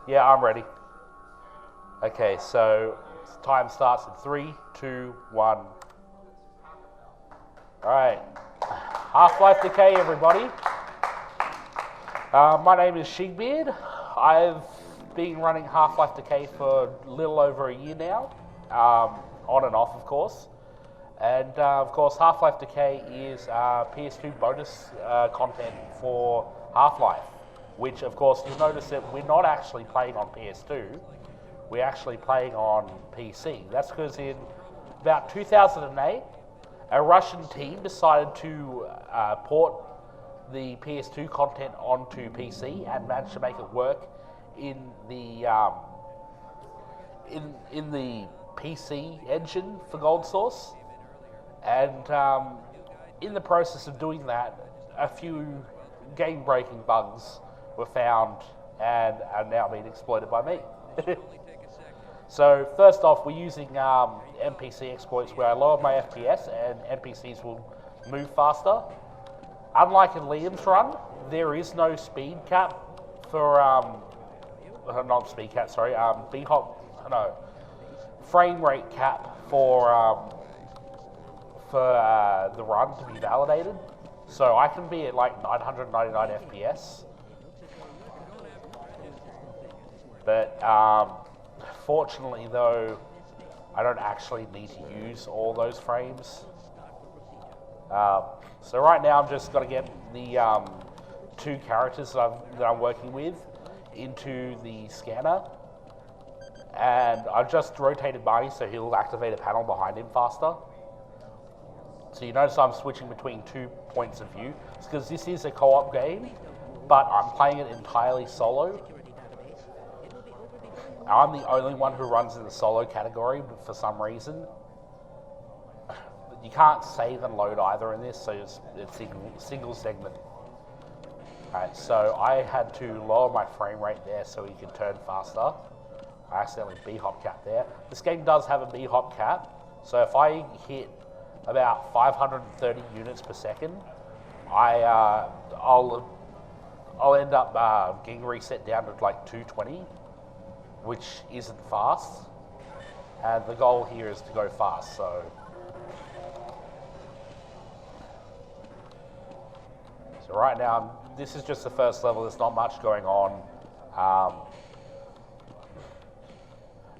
Yeah, I'm ready. Okay, so time starts in 3, 2, 1. Alright. Half-Life Decay, everybody. My name is Shigbeard. I've been running Half-Life Decay for a little over a year now. On and off, of course. And, of course, Half-Life Decay is PS2 bonus content for Half-Life. Which, of course, you'll notice that we're not actually playing on PS2. We're actually playing on PC. That's because in about 2008, a Russian team decided to port the PS2 content onto PC and managed to make it work in the in the PC engine for Gold Source. And in the process of doing that, a few game-breaking bugs were found and are now being exploited by me. So first off, we're using NPC exploits where I lower my FPS and NPCs will move faster. Unlike in Liam's run, there is no speed cap for not speed cap, sorry, frame rate cap for the run to be validated. So I can be at like 999 FPS. But fortunately, though, I don't actually need to use all those frames. So right now, I'm just going to get the two characters that I'm working with into the scanner, and I've just rotated Barney so he'll activate a panel behind him faster. So you notice I'm switching between 2 points of view. It's because this is a co-op game, but I'm playing it entirely solo. I'm the only one who runs in the solo category, but for some reason. You can't save and load either in this, so it's single segment. Alright, so I had to lower my frame rate there so he could turn faster. I accidentally B-hop cap there. This game does have a B-hop cap, so if I hit about 530 units per second, I'll end up getting reset down to like 220. Which isn't fast, and the goal here is to go fast, so right now, this is just the first level, there's not much going on.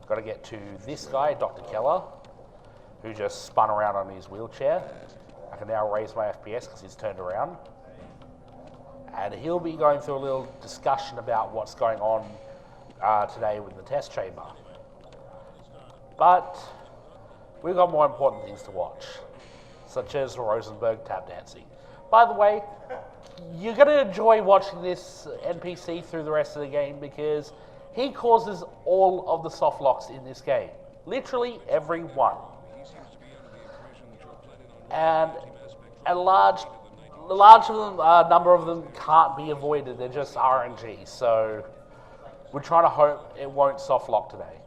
Got to get to this guy, Dr. Keller, who just spun around on his wheelchair. I can now raise my FPS because he's turned around. And he'll be going through a little discussion about what's going on today with the test chamber. But we've got more important things to watch, such as Rosenberg tap dancing. By the way, you're going to enjoy watching this NPC through the rest of the game because he causes all of the soft locks in this game. Literally every one. And a large number of them can't be avoided, they're just RNG, so we're trying to hope it won't soft lock today.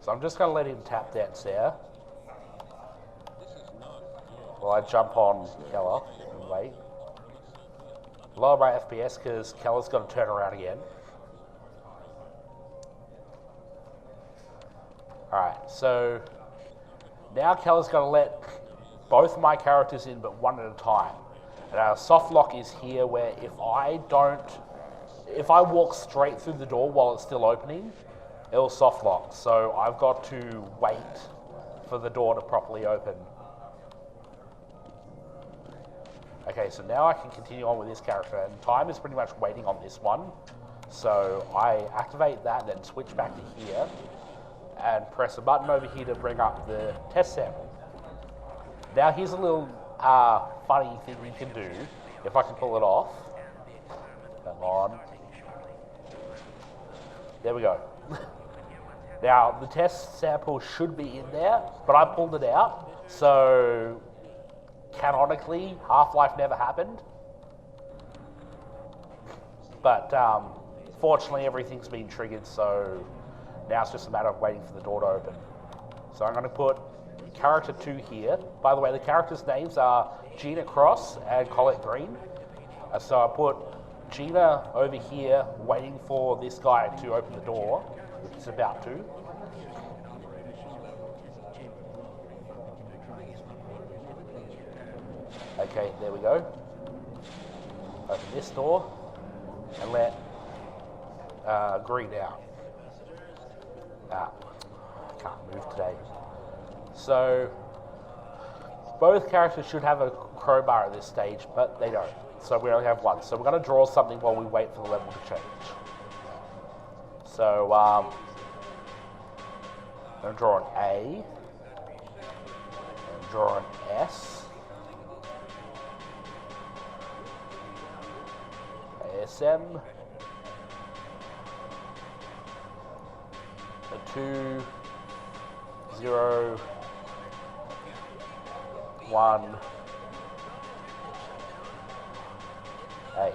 So I'm just going to let him tap dance there. While I jump on Keller and wait. Lower my FPS because Keller's got to turn around again. Alright, so now Keller's going to let both my characters in but one at a time. And our soft lock is here where if I walk straight through the door while it's still opening, it'll soft lock. So I've got to wait for the door to properly open. Okay, so now I can continue on with this character, and time is pretty much waiting on this one. So I activate that, then switch back to here, and press a button over here to bring up the test sample. Now here's a little funny thing you can do, if I can pull it off. Come on. There we go. Now, the test sample should be in there, but I pulled it out, so canonically, Half-Life never happened. But fortunately, everything's been triggered, so now it's just a matter of waiting for the door to open. So I'm going to put character 2 here. By the way, the characters' names are Gina Cross and Colette Green. So I put Gina over here waiting for this guy to open the door, which he's about to. Okay, there we go. Open this door and let Green out. Can't move today. So both characters should have a crowbar at this stage, but they don't. So we only have one. So we're going to draw something while we wait for the level to change. So I'm going to draw an A, and draw an S, ASM, a 2, 0, 1, 8.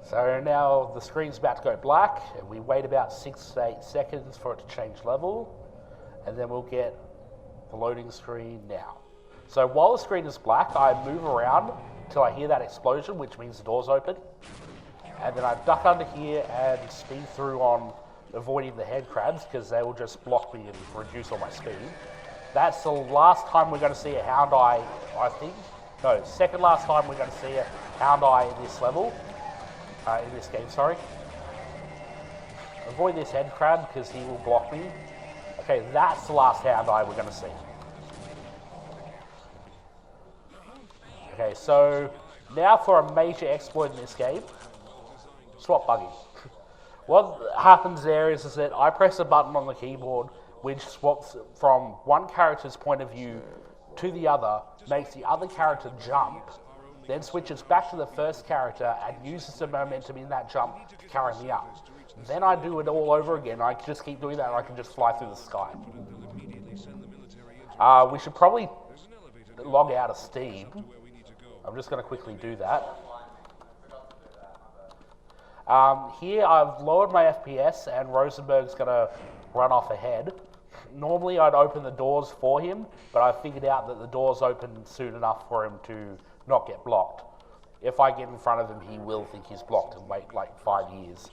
So now the screen's about to go black, and we wait about 6 to 8 seconds for it to change level, and then we'll get the loading screen now. So while the screen is black, I move around till I hear that explosion, which means the door's open, and then I duck under here and speed through on avoiding the head crabs because they will just block me and reduce all my speed. That's the last time we're going to see a hound eye, I think. No, second last time we're going to see a hound eye in this level, in this game, sorry. Avoid this head crab because he will block me. Okay, that's the last hound eye we're going to see. Okay, so now for a major exploit in this game, swap bugging. What happens there is that I press a button on the keyboard which swaps from one character's point of view to the other, makes the other character jump, then switches back to the first character and uses the momentum in that jump to carry me up. Then I do it all over again. I just keep doing that and I can just fly through the sky. We should probably log out of Steam. I'm just going to quickly do that. Here I've lowered my FPS and Rosenberg's going to run off ahead. Normally I'd open the doors for him, but I figured out that the doors open soon enough for him to not get blocked. If I get in front of him, he will think he's blocked and wait like 5 years.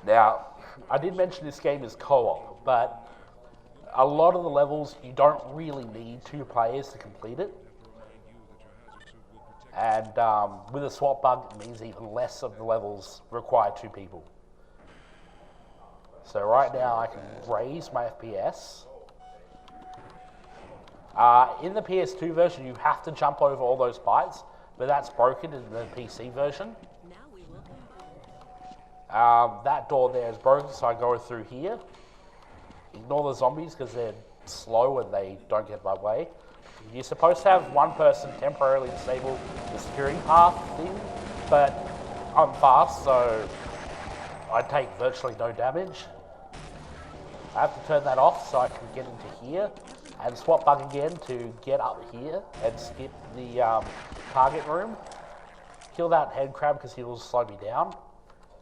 Now, I did mention this game is co-op, but a lot of the levels you don't really need 2 players to complete it. And with a swap bug, it means even less of the levels require 2 people. So right now I can raise my FPS. In the PS2 version, you have to jump over all those bytes, but that's broken in the PC version. That door there is broken, so I go through here. Ignore the zombies because they're slow and they don't get in my way. You're supposed to have one person temporarily disable the security path thing, but I'm fast, so I take virtually no damage. I have to turn that off so I can get into here, and swap bug again to get up here and skip the target room. Kill that head crab because he will slow me down.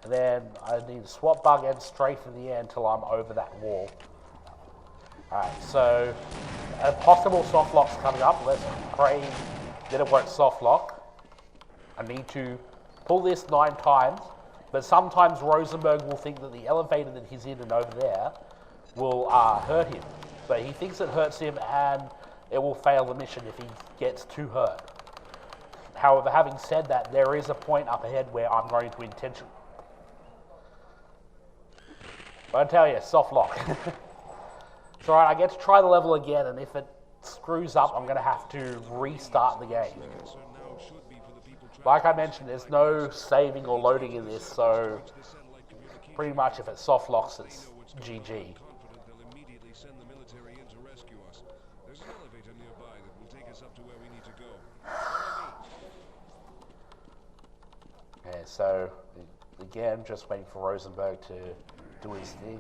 And then I need to swap bug and strafe in the air until I'm over that wall. Alright, so a possible soft lock's coming up. Let's pray that it won't soft lock. I need to pull this 9 times, but sometimes Rosenberg will think that the elevator that he's in and over there will hurt him. But he thinks it hurts him and it will fail the mission if he gets too hurt. However, having said that, there is a point up ahead where I'm going to intentionally... But I tell you, soft lock. It's alright, I get to try the level again, and if it screws up, I'm going to have to restart the game. Like I mentioned, there's no saving or loading in this, so pretty much if it soft locks, it's GG. Okay, so again, just waiting for Rosenberg to do his thing.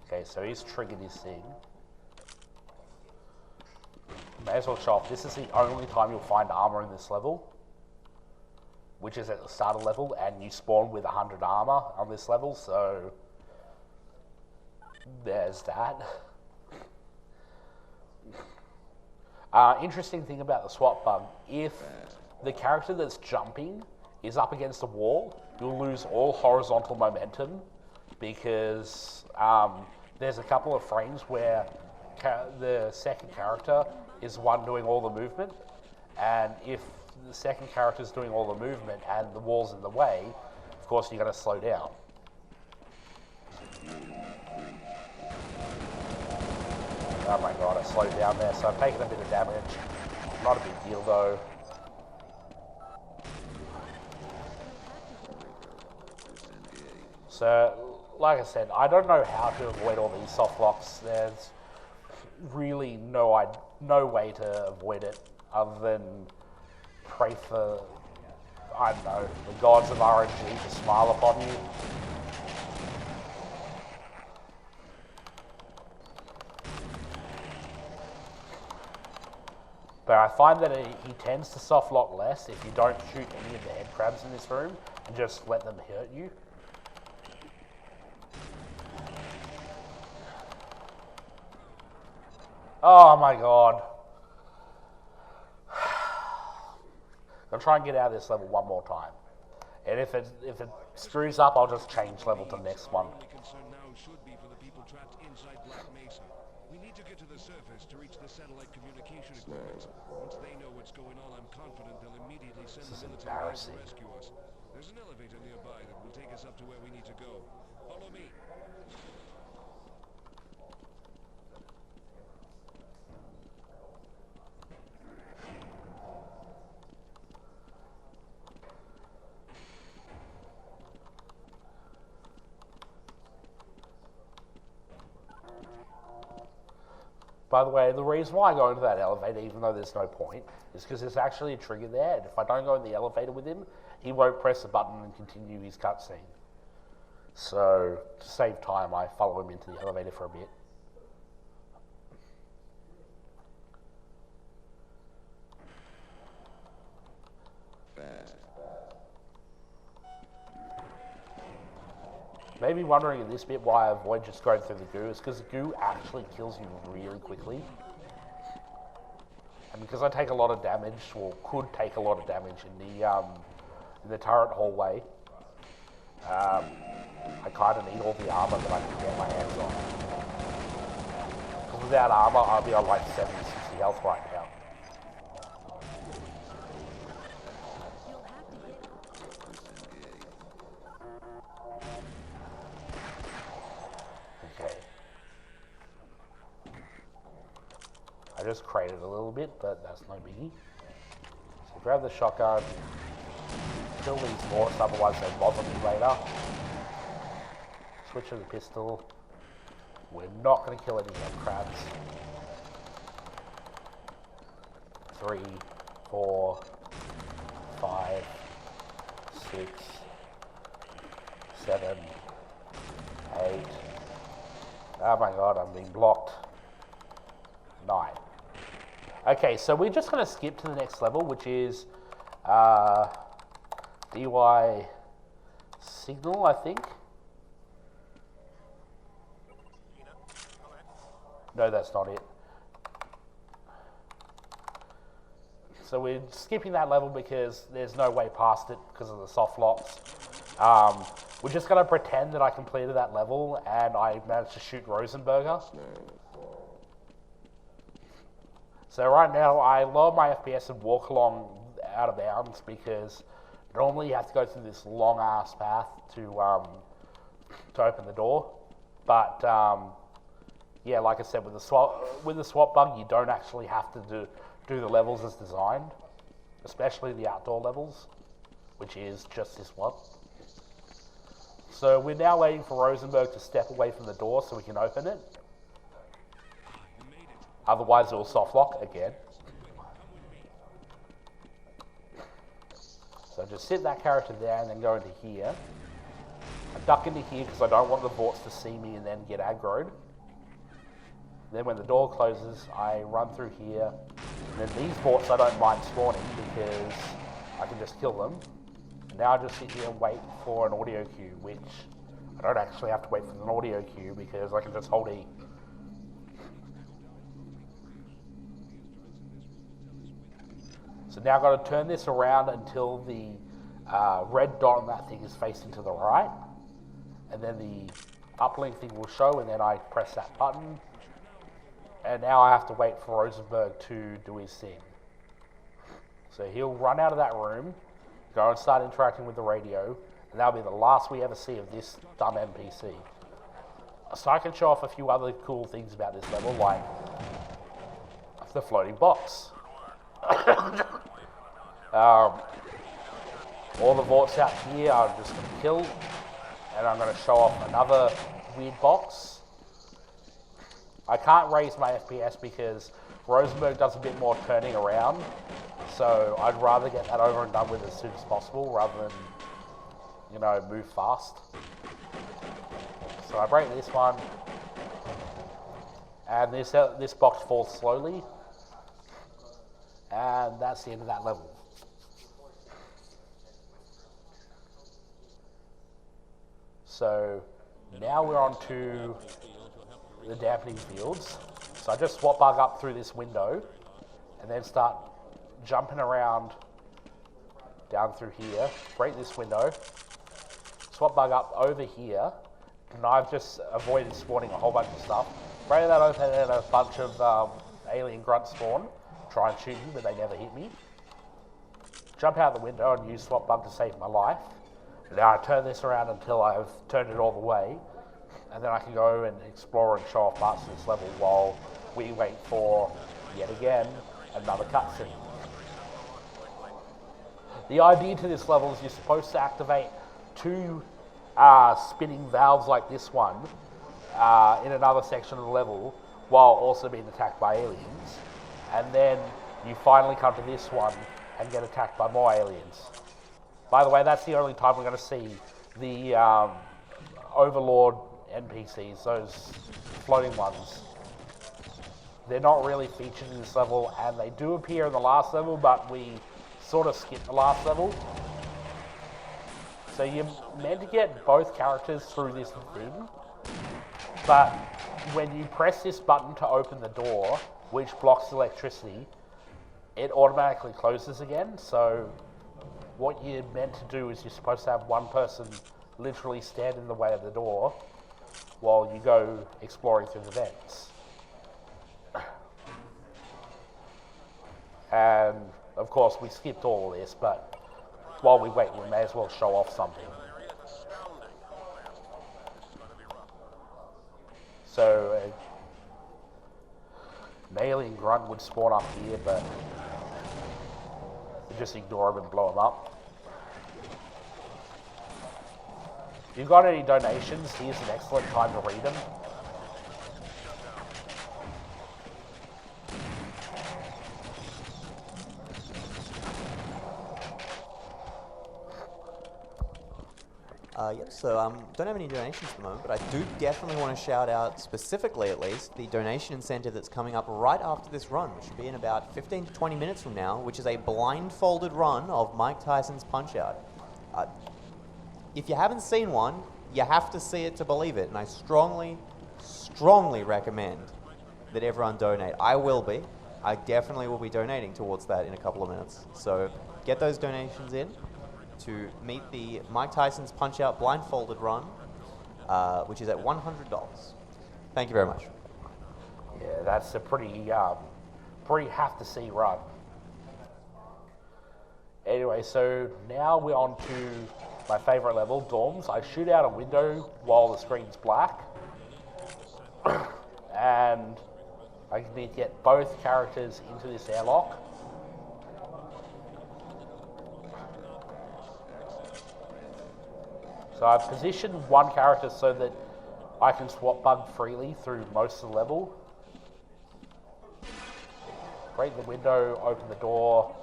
Okay, so he's triggered his thing. May as well show off. This is the only time you'll find armor in this level. which is at the start of the level, and you spawn with 100 armor on this level, so there's that. Interesting thing about the swap bug, if the character that's jumping is up against a wall, you'll lose all horizontal momentum because there's a couple of frames where the second character is the one doing all the movement, and if the second character is doing all the movement and the wall's in the way, of course you're going to slow down. Oh my god, I slowed down there, so I've taken a bit of damage. Not a big deal though. So, like I said, I don't know how to avoid all these soft locks. There's really no way to avoid it other than pray for, I don't know, the gods of RNG to smile upon you. But I find that he tends to soft lock less if you don't shoot any of the head crabs in this room and just let them hurt you. Oh my god. I'll try and get out of this level one more time. And if it screws up, I'll just change level to the next one. We need to get to the surface to reach the satellite communication equipment. Once they know what's going on, I'm confident they'll immediately send the military to rescue us. There's an elevator nearby that will take us up to where we need to go. Follow me. By the way, the reason why I go into that elevator, even though there's no point, is because there's actually a trigger there, and if I don't go in the elevator with him, he won't press a button and continue his cutscene. So, to save time, I follow him into the elevator for a bit. Maybe wondering in this bit why I avoid just going through the goo is because the goo actually kills you really quickly. And because I take a lot of damage, or could take a lot of damage in the turret hallway, I kind of need all the armor that I can get my hands on. Because without armor, I'll be on like 70, 60 health right now. I just crated a little bit, but that's no biggie. So grab the shotgun, kill these forts, otherwise they bother me later. Switch to the pistol. We're not going to kill any head crabs. 3, 4, 5, 6, 7, 8. Oh my god, I'm being blocked. 9. Okay, so we're just going to skip to the next level, which is DY Signal, I think. No, that's not it. So we're skipping that level because there's no way past it because of the soft locks. We're just going to pretend that I completed that level and I managed to shoot Rosenberger. So right now, I lower my FPS and walk along out of bounds because normally you have to go through this long-ass path to open the door. But yeah, like I said, with the swap bug, you don't actually have to do the levels as designed, especially the outdoor levels, which is just this one. So we're now waiting for Rosenberg to step away from the door so we can open it. Otherwise, it will soft lock again. So just sit that character there and then go into here. I duck into here because I don't want the Vorts to see me and then get aggroed. Then when the door closes, I run through here. And then these Vorts I don't mind spawning because I can just kill them. Now I just sit here and wait for an audio cue, which I don't actually have to wait for an audio cue because I can just hold E. So now I've got to turn this around until the red dot on that thing is facing to the right, and then the uplink thing will show, and then I press that button, and now I have to wait for Rosenberg to do his thing. So he'll run out of that room, go and start interacting with the radio, and that'll be the last we ever see of this dumb NPC. So I can show off a few other cool things about this level, like the floating box. All the vaults out here I'm just going to kill, and I'm going to show off another weird box. I can't raise my FPS because Rosenberg does a bit more turning around, so I'd rather get that over and done with as soon as possible rather than, you know, move fast. So I break this one, and this box falls slowly, and that's the end of that level. So now we're on to the dampening fields. So I just swap bug up through this window and then start jumping around down through here, break this window, swap bug up over here, and I've just avoided spawning a whole bunch of stuff. Break that open and a bunch of alien grunts spawn, try and shoot me, but they never hit me. Jump out the window and use swap bug to save my life. And now I turn this around until I've turned it all the way, and then I can go and explore and show off parts of this level while we wait for, yet again, another cutscene. The idea to this level is you're supposed to activate two spinning valves like this one in another section of the level while also being attacked by aliens, and then you finally come to this one and get attacked by more aliens. By the way, that's the only time we're going to see the Overlord NPCs, those floating ones. They're not really featured in this level, and they do appear in the last level, but we sort of skipped the last level. So you're meant to get both characters through this thing, but when you press this button to open the door, which blocks electricity, it automatically closes again. So what you're meant to do is you're supposed to have one person literally stand in the way of the door while you go exploring through the vents. And of course we skipped all of this, but while we wait we may as well show off something. So an alien grunt would spawn up here, but we just ignore him and blow him up. If you've got any donations, here's an excellent time to read them. Yep, so don't have any donations at the moment, but I do definitely want to shout out, specifically at least, the donation incentive that's coming up right after this run, which should be in about 15 to 20 minutes from now, which is a blindfolded run of Mike Tyson's Punch-Out. If you haven't seen one, you have to see it to believe it, and I strongly, strongly recommend that everyone donate. I will be. I definitely will be donating towards that in a couple of minutes. So get those donations in to meet the Mike Tyson's Punch-Out blindfolded run, which is at $100. Thank you very much. Yeah, that's a pretty have-to-see run. Anyway, so now we're on to my favourite level, Dorms. I shoot out a window while the screen's black, and I need to get both characters into this airlock. So I've positioned one character so that I can swap bug freely through most of the level. Break the window, open the door.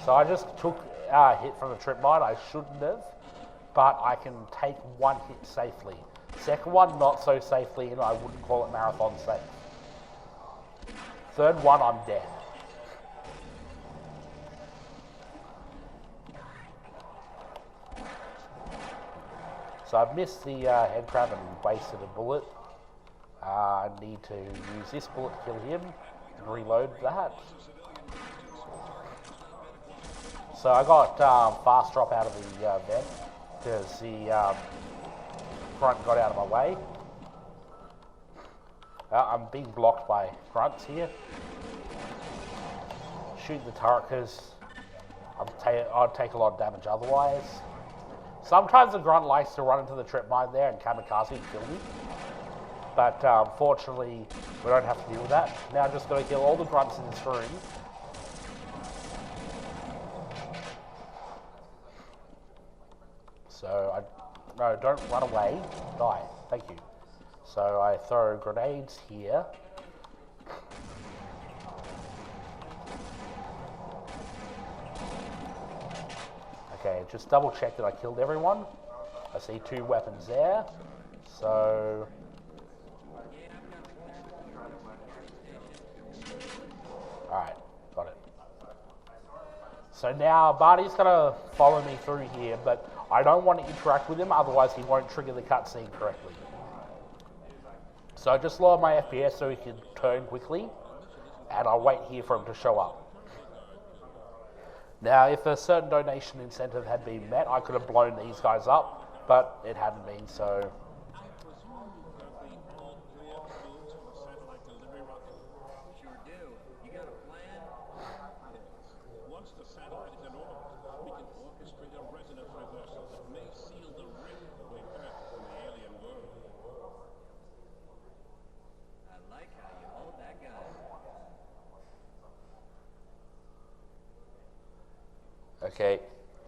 So I just took a hit from the trip mine. I shouldn't have, but I can take one hit safely. Second one, not so safely, and I wouldn't call it marathon safe. third one, I'm dead. So I've missed the head crab and wasted a bullet. I need to use this bullet to kill him and reload that. So I got fast drop out of the vent because the grunt got out of my way. I'm being blocked by grunts here. Shoot the turret because I'd take a lot of damage otherwise. Sometimes the grunt likes to run into the trip mine there and kamikaze and kill me. But fortunately, we don't have to deal with that. Now I'm just going to kill all the grunts in this room. So no, don't run away. Die. Thank you. So I throw grenades here. Okay, just double check that I killed everyone. I see 2 weapons there. So alright, got it. So now Barney's gonna follow me through here, but I don't want to interact with him, otherwise he won't trigger the cutscene correctly. So I just lower my FPS so he can turn quickly, and I'll wait here for him to show up. Now, if a certain donation incentive had been met, I could have blown these guys up, but it hadn't been, so... Okay,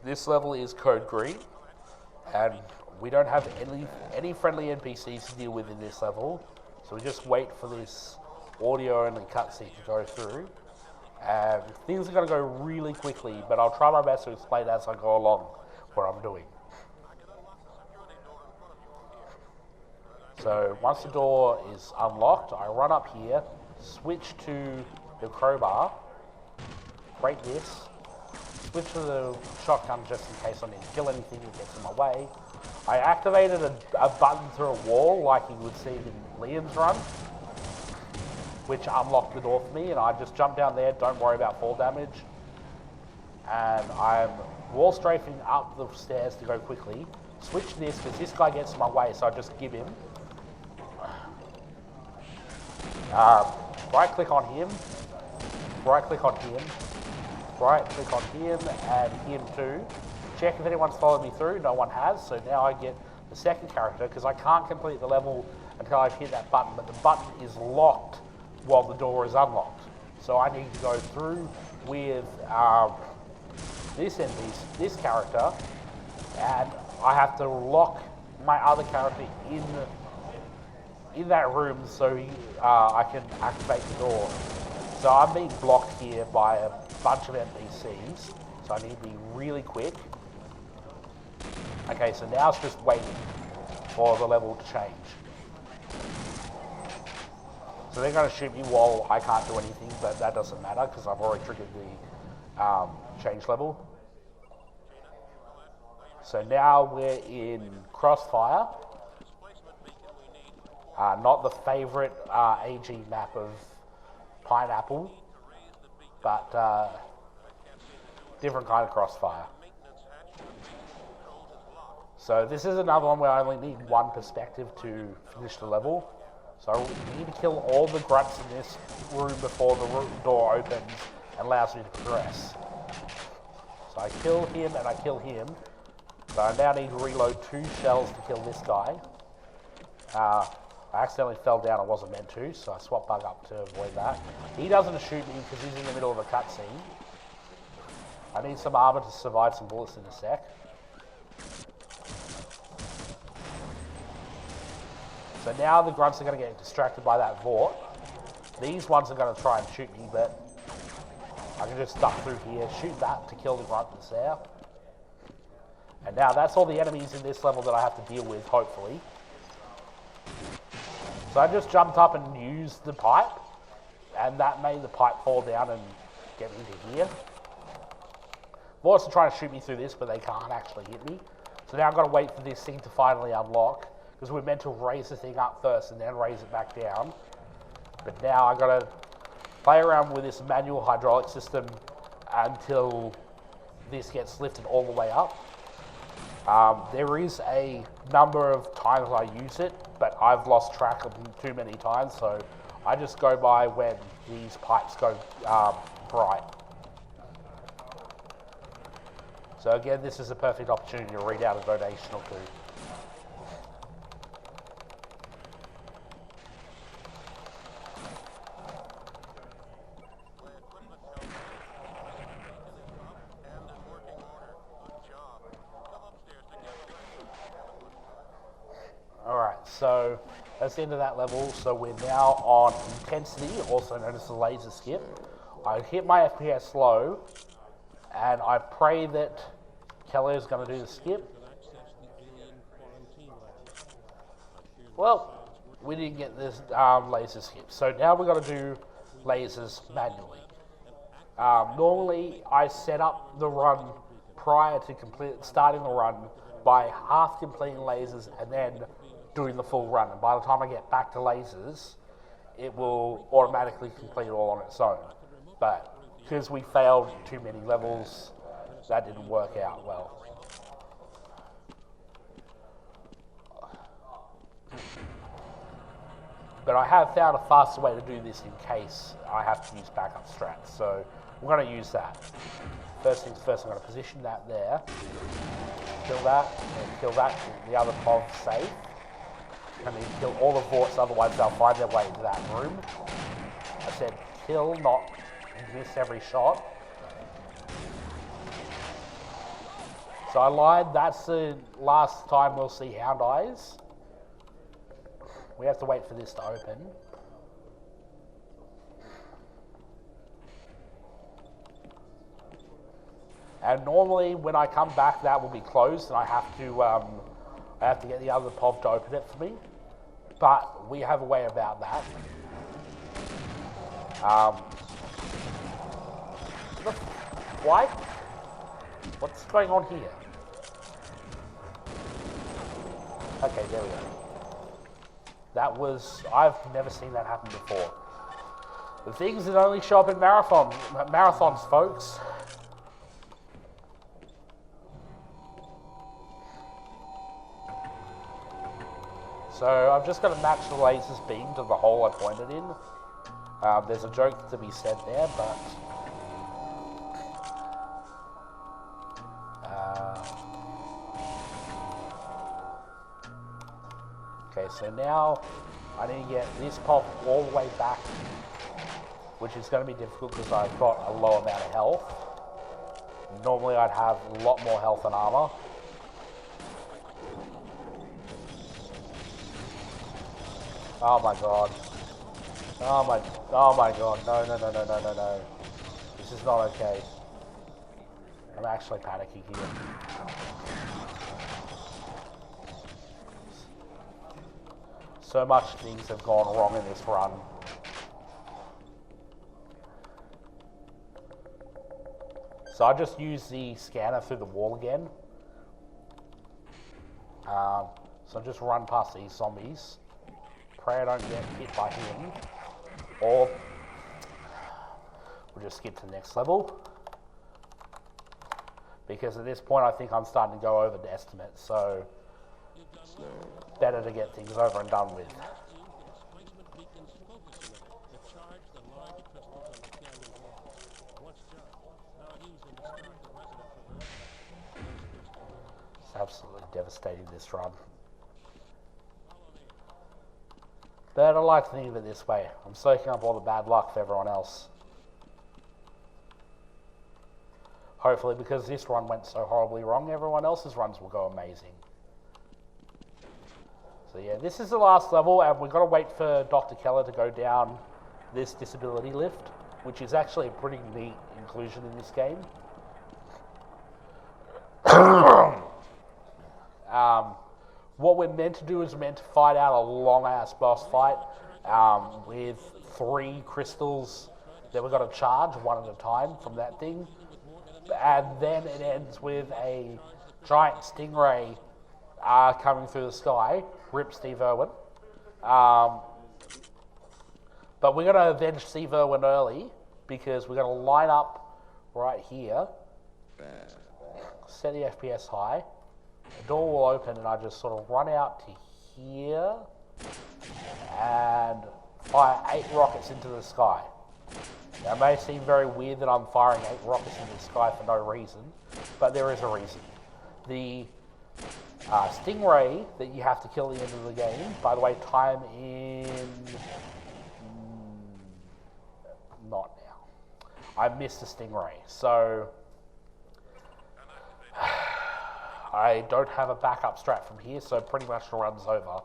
this level is code green, and we don't have any friendly NPCs to deal with in this level, so we just wait for this audio-only cutscene to go through, and things are going to go really quickly, but I'll try my best to explain as I go along what I'm doing. So once the door is unlocked, I run up here, switch to the crowbar, break this, switch to the shotgun just in case I need to kill anything that gets in my way. I activated a button through a wall like you would see in Liam's run, which unlocked the door for me, and I just jump down there, don't worry about fall damage. And I'm wall strafing up the stairs to go quickly. Switch this because this guy gets in my way, so I just give him. Right click on him, right click on him, right click on him and him too. Check if anyone's followed me through. No one has, so now I get the second character because I can't complete the level until I've hit that button, but the button is locked while the door is unlocked. So I need to go through with this character, and I have to lock my other character in that room so I can activate the door. So I'm being blocked here by a bunch of NPCs, so I need to be really quick. Okay, so now it's just waiting for the level to change. So they're going to shoot me while I can't do anything, but that doesn't matter because I've already triggered the change level. So now we're in Crossfire. Not the favourite AG map of Pineapple, but different kind of Crossfire. So this is another one where I only need one perspective to finish the level. So I need to kill all the grunts in this room before the door opens and allows me to progress. So I kill him and I kill him. So I now need to reload 2 shells to kill this guy. I accidentally fell down, I wasn't meant to, so I swap bug up to avoid that. He doesn't shoot me because he's in the middle of a cutscene. I need some armor to survive some bullets in a sec. So now the grunts are going to get distracted by that vault. These ones are going to try and shoot me, but I can just duck through here, shoot that to kill the grunt that's there. And now that's all the enemies in this level that I have to deal with, hopefully. So I just jumped up and used the pipe, and that made the pipe fall down and get me into here. Lords are trying to shoot me through this, but they can't actually hit me. So now I've got to wait for this thing to finally unlock, because we're meant to raise the thing up first and then raise it back down. But now I've got to play around with this manual hydraulic system until this gets lifted all the way up. There is a number of times I use it, but I've lost track of them too many times, so I just go by when these pipes go bright. So again, this is a perfect opportunity to read out a donation or two. Alright, so that's the end of that level. So we're now on intensity, also known as the laser skip. I hit my FPS low, and I pray that Kelly is going to do the skip. Well, we didn't get this laser skip, so now we've got to do lasers manually. Normally, I set up the run prior to starting the run by half completing lasers and then doing the full run. And by the time I get back to lasers, it will automatically complete all on its own. But because we failed too many levels, that didn't work out well. But I have found a faster way to do this in case I have to use backup strats, so we're going to use that. First things first, I'm going to position that there, kill that, and kill that, the other POV safe. I mean, kill all the vorts, otherwise they'll find their way into that room. I said kill, not miss every shot. So I lied, that's the last time we'll see Hound Eyes. We have to wait for this to open. And normally when I come back that will be closed and I have to get the other POV to open it for me. But we have a way about that. Why? What's going on here? Okay, there we go. That was, I've never seen that happen before. The things that only show up in marathons, folks. So I've just got to match the laser's beam to the hole I pointed in. There's a joke to be said there, but okay, so now I need to get this pop all the way back, which is going to be difficult because I've got a low amount of health. Normally I'd have a lot more health and armor. Oh my god. Oh my god. No. This is not okay. I'm actually panicking here. So much things have gone wrong in this run. So I just use the scanner through the wall again. So I just run past these zombies. Pray I don't get hit by him. Or we'll just skip to the next level. Because at this point I think I'm starting to go over the estimate, so better to get things over and done with. It's absolutely devastating, this run. But I like to think of it this way. I'm soaking up all the bad luck for everyone else. Hopefully, because this run went so horribly wrong, everyone else's runs will go amazing. So yeah, this is the last level, and we've got to wait for Dr. Keller to go down this disability lift, which is actually a pretty neat inclusion in this game. What we're meant to do is we're meant to fight out a long-ass boss fight, with 3 crystals that we've got to charge one at a time from that thing. And then it ends with a giant stingray coming through the sky. Rip Steve Irwin. But we're going to avenge Steve Irwin early because we're going to line up right here, set the FPS high, the door will open and I just sort of run out to here and fire 8 rockets into the sky. Now, it may seem very weird that I'm firing 8 rockets into the sky for no reason, but there is a reason. The stingray that you have to kill at the end of the game, by the way, time in... not now. I missed the stingray, so I don't have a backup strat from here, so pretty much the run's over.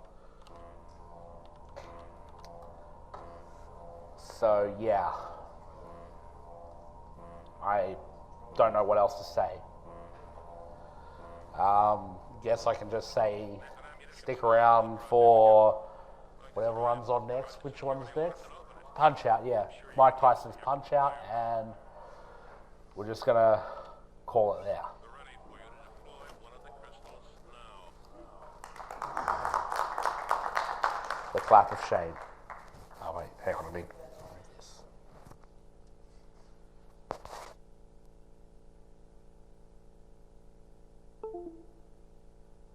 So yeah, I don't know what else to say. Guess I can just say stick around for whatever runs on next. Which one's next? Punch Out, yeah. Mike Tyson's Punch Out, and we're just gonna call it there. The clap of shame. Oh wait, hang on a minute.